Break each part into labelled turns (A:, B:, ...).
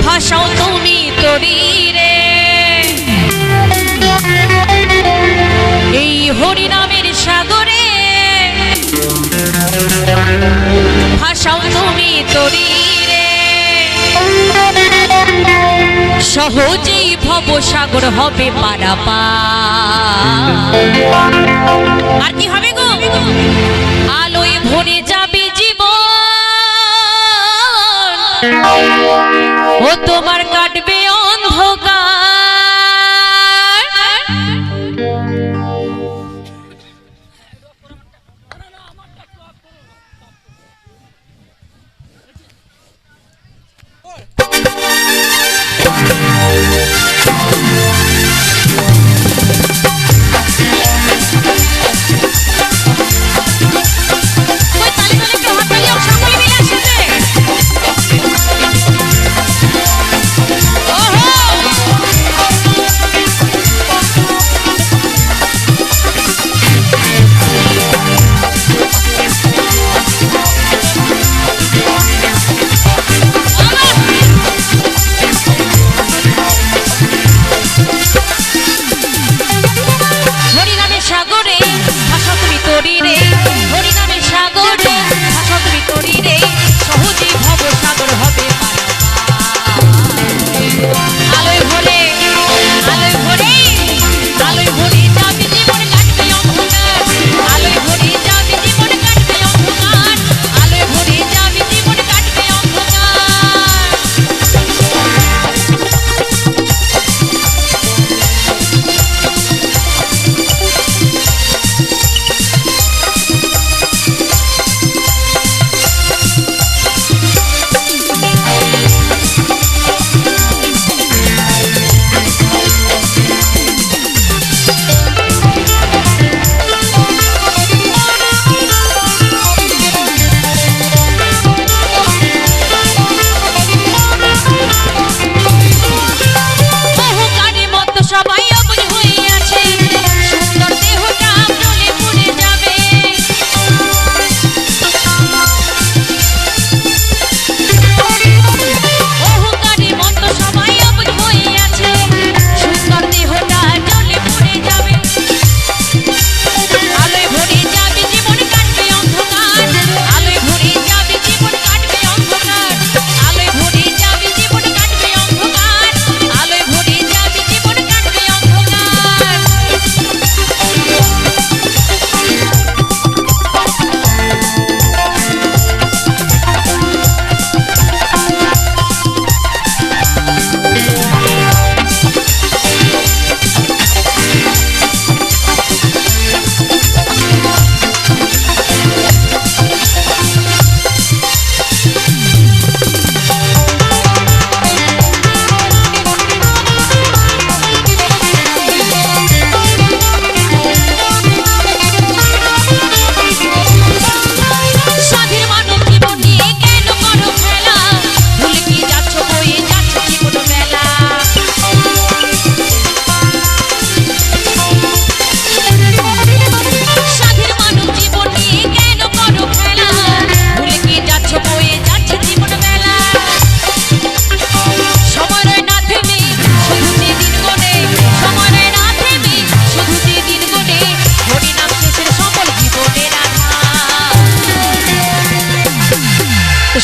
A: ভাষাও তুমি তরীরে এই হরি নামের সাগরে, ভাষাও তুমি তরীরে সহজেই ভবসাগর হবে পারাপার। আর কি হবে গো? আলোয় ভরে যাবে জীবন, ও তোমার কাটবে অন্ধকার।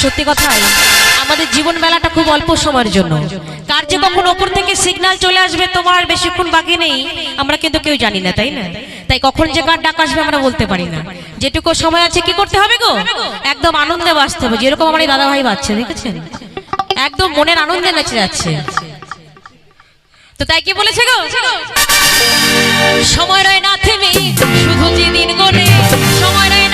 B: সত্যি কথাই আমাদের জীবন মেলাটা খুব অল্প সময়ের জন্য। কার যে কখন ওপর থেকে সিগন্যাল চলে আসবে তোমার বেশিক্ষণ বাকি নেই, আমরা কিন্তু কেউ জানি না, তাই না? তাই কখন যে কার ডাক আসবে আমরা বলতে পারি না। যেটুকু সময় আছে কি করতে হবে গো? একদম আনন্দে বাঁচতে হবে। যেরকম আমার এই দাদা ভাই বাঁচছে, দেখেছেন? একদম মনের আনন্দে নেচে যাচ্ছে। তো তাই কি বলেছে গো? সময় রয় না থেমে শুধু যে দিন গড়ে, সময় রয়